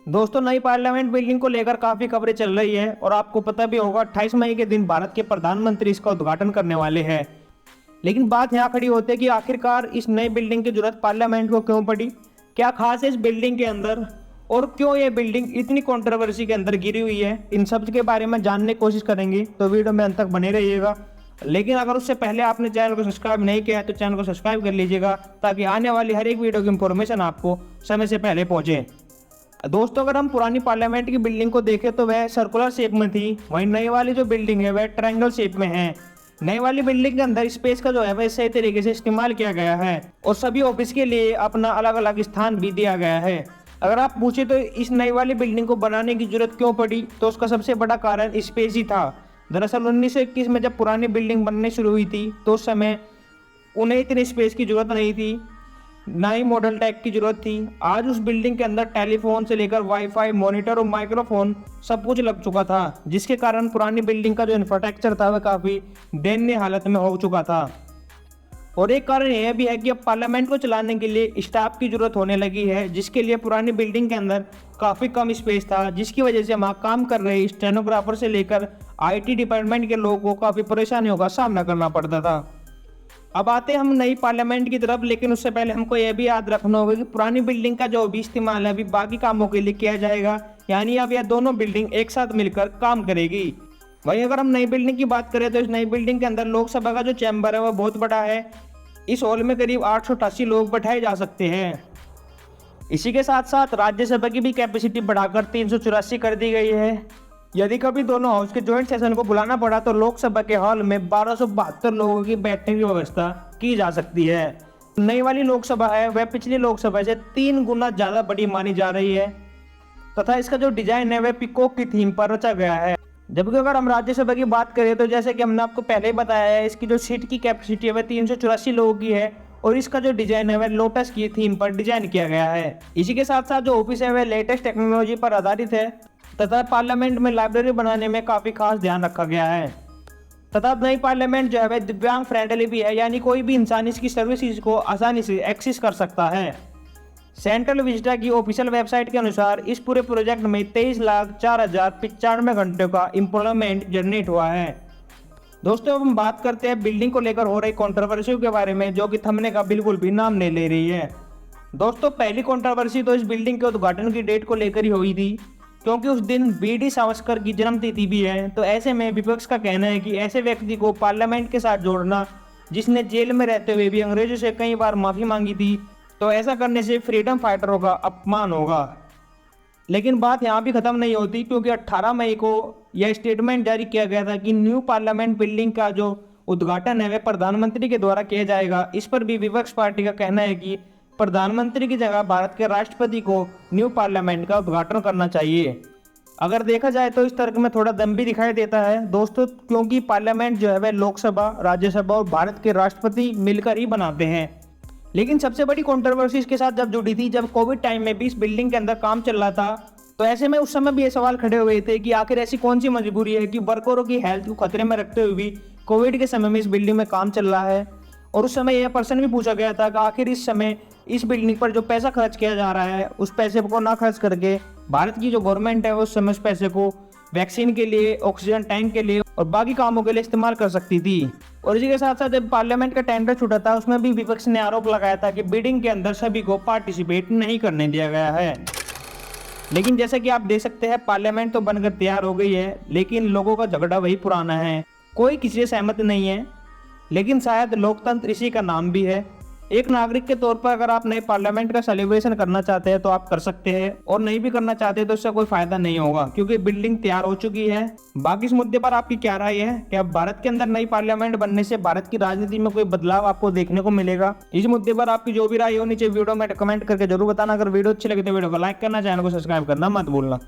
दोस्तों, नई parliament building को लेकर काफी खबरें चल रही है और आपको पता भी होगा 28 मई के दिन भारत के प्रधानमंत्री इसका उद्घाटन करने वाले हैं। लेकिन बात यहाँ खड़ी होती है कि आखिरकार इस नई बिल्डिंग की जरूरत पार्लियामेंट को क्यों पड़ी, क्या खास है इस बिल्डिंग के अंदर और क्यों ये बिल्डिंग इतनी कंट्रोवर्सी के अंदर गिरी हुई है। इन सब के बारे में जानने की कोशिश करेंगे, तो वीडियो में अंत तक बने रहिएगा। लेकिन अगर उससे पहले आपने चैनल को सब्सक्राइब नहीं किया है तो चैनल को सब्सक्राइब कर लीजिएगा, ताकि आने वाली हर एक वीडियो की इंफॉर्मेशन आपको समय से पहले पहुंचे। दोस्तों, अगर हम पुरानी पार्लियामेंट की बिल्डिंग को देखें तो वह सर्कुलर शेप में थी, वहीं नई वाली जो बिल्डिंग है वह ट्रायंगल शेप में है। नई वाली बिल्डिंग के अंदर स्पेस का जो है वह सही तरीके से इस्तेमाल किया गया है और सभी ऑफिस के लिए अपना अलग अलग स्थान भी दिया गया है। अगर आप पूछे तो इस नई वाली बिल्डिंग को बनाने की जरूरत क्यों पड़ी, तो उसका सबसे बड़ा कारण स्पेस ही था। दरअसल 1921 में जब पुरानी बिल्डिंग बनने शुरू हुई थी तो उस समय उन्हें इतनी स्पेस की जरूरत नहीं थी, ना ही मॉडल टैग की जरूरत थी। आज उस बिल्डिंग के अंदर टेलीफोन से लेकर वाईफाई, मॉनिटर और माइक्रोफोन सब कुछ लग चुका था, जिसके कारण पुरानी बिल्डिंग का जो इंफ्रास्ट्रक्चर था वह काफ़ी दयनीय हालत में हो चुका था। और एक कारण यह भी है कि अब पार्लियामेंट को चलाने के लिए स्टाफ की जरूरत होने लगी है, जिसके लिए पुरानी बिल्डिंग के अंदर काफ़ी कम स्पेस था, जिसकी वजह से वहाँ काम कर रहे स्टेनोग्राफर से लेकर IT डिपार्टमेंट के लोगों को काफ़ी परेशानियों का सामना करना पड़ता था। अब आते हैं हम नई पार्लियामेंट की तरफ, लेकिन उससे पहले हमको यह भी याद रखना होगा कि पुरानी बिल्डिंग का जो भी इस्तेमाल है अभी बाकी कामों के लिए किया जाएगा, यानी अब यह दोनों बिल्डिंग एक साथ मिलकर काम करेगी। वहीं अगर हम नई बिल्डिंग की बात करें तो इस नई बिल्डिंग के अंदर लोकसभा का जो चैम्बर है वह बहुत बड़ा है। इस हॉल में करीब 888 लोग बैठाए जा सकते हैं। इसी के साथ साथ राज्यसभा की भी कैपेसिटी बढ़ाकर 384 कर दी गई है। यदि कभी दोनों हाउस के ज्वाइंट सेशन को बुलाना पड़ा तो लोकसभा के हॉल में 1272 लोगों की बैठने की व्यवस्था की जा सकती है। नई वाली लोकसभा है वह पिछली लोकसभा से 3 गुना ज़्यादा बड़ी मानी जा रही है तथा इसका जो डिजाइन है वह पिकॉक की थीम पर रचा गया है। जबकि अगर हम राज्यसभा की बात करें तो जैसे कि हमने आपको पहले ही बताया है, इसकी जो सीट की कैपेसिटी है वह 384 लोगों की है और इसका जो डिजाइन है वह लोटस की थीम पर डिजाइन किया गया है। इसी के साथ साथ जो ऑफिस है वह लेटेस्ट टेक्नोलॉजी पर आधारित है तथा पार्लियामेंट में लाइब्रेरी बनाने में काफ़ी खास ध्यान रखा गया है। तथा नई पार्लियामेंट जो है वह दिव्यांग फ्रेंडली भी है, यानी कोई भी इंसान इसकी सर्विसेज को आसानी से एक्सेस कर सकता है। सेंट्रल विजिटा की ऑफिशियल वेबसाइट के अनुसार इस पूरे प्रोजेक्ट में 23,04,095 घंटे का एम्प्लॉयमेंट जनरेट हुआ है। दोस्तों, अब हम बात करते हैं बिल्डिंग को लेकर हो रही कंट्रोवर्सी के बारे में, जो कि थमने का बिल्कुल भी नाम नहीं ले रही है। दोस्तों, पहली कंट्रोवर्सी तो इस बिल्डिंग के उद्घाटन की डेट को लेकर ही हुई थी, क्योंकि उस दिन BD सावरकर की जन्मतिथि भी है। तो ऐसे में विपक्ष का कहना है कि ऐसे व्यक्ति को पार्लियामेंट के साथ जोड़ना जिसने जेल में रहते हुए भी अंग्रेजों से कई बार माफ़ी मांगी थी, तो ऐसा करने से फ्रीडम फाइटरों का अपमान होगा। लेकिन बात यहाँ भी खत्म नहीं होती, क्योंकि 18 मई को यह स्टेटमेंट जारी किया गया था कि न्यू पार्लियामेंट बिल्डिंग का जो उद्घाटन है वह प्रधानमंत्री के द्वारा किया जाएगा। इस पर भी विपक्ष पार्टी का कहना है कि प्रधानमंत्री की जगह भारत के राष्ट्रपति को न्यू पार्लियामेंट का उद्घाटन करना चाहिए। अगर देखा जाए तो इस तर्क में थोड़ा दम भी दिखाई देता है दोस्तों, क्योंकि पार्लियामेंट जो है वह लोकसभा, राज्यसभा और भारत के राष्ट्रपति मिलकर ही बनाते हैं। लेकिन सबसे बड़ी कंट्रोवर्सी इसके साथ जब जुड़ी थी, जब कोविड टाइम में भी इस बिल्डिंग के अंदर काम चल रहा था, तो ऐसे में उस समय भी ये सवाल खड़े हुए थे कि आखिर ऐसी कौन सी मजबूरी है कि वर्करों की हेल्थ को खतरे में रखते हुए भी कोविड के समय में इस बिल्डिंग में काम चल रहा है। और उस समय यह प्रश्न भी पूछा गया था कि आखिर इस समय इस बिल्डिंग पर जो पैसा खर्च किया जा रहा है उस पैसे को ना खर्च करके भारत की जो गवर्नमेंट है उस समय उस पैसे को वैक्सीन के लिए, ऑक्सीजन टैंक के लिए और बाकी कामों के लिए इस्तेमाल कर सकती थी। और इसी के साथ साथ जब पार्लियामेंट का टेंडर छूटा था उसमें भी विपक्ष ने आरोप लगाया था कि बिडिंग के अंदर सभी को पार्टिसिपेट नहीं करने दिया गया है। लेकिन जैसा कि आप देख सकते हैं पार्लियामेंट तो बनकर तैयार हो गई है, लेकिन लोगों का झगड़ा वही पुराना है, कोई किसी से सहमत नहीं है। लेकिन शायद लोकतंत्र इसी का नाम भी है। एक नागरिक के तौर पर अगर आप नए पार्लियामेंट का सेलिब्रेशन करना चाहते हैं तो आप कर सकते हैं, और नहीं भी करना चाहते तो इससे कोई फायदा नहीं होगा, क्योंकि बिल्डिंग तैयार हो चुकी है। बाकी इस मुद्दे पर आपकी क्या राय है? क्या भारत के अंदर नई पार्लियामेंट बनने से भारत की राजनीति में कोई बदलाव आपको देखने को मिलेगा? इस मुद्दे पर आपकी जो भी राय हो नीचे वीडियो में कमेंट करके जरूर बताना। अगर वीडियो अच्छी लगे तो वीडियो को लाइक करना, चैनल को सब्सक्राइब करना मत भूलना।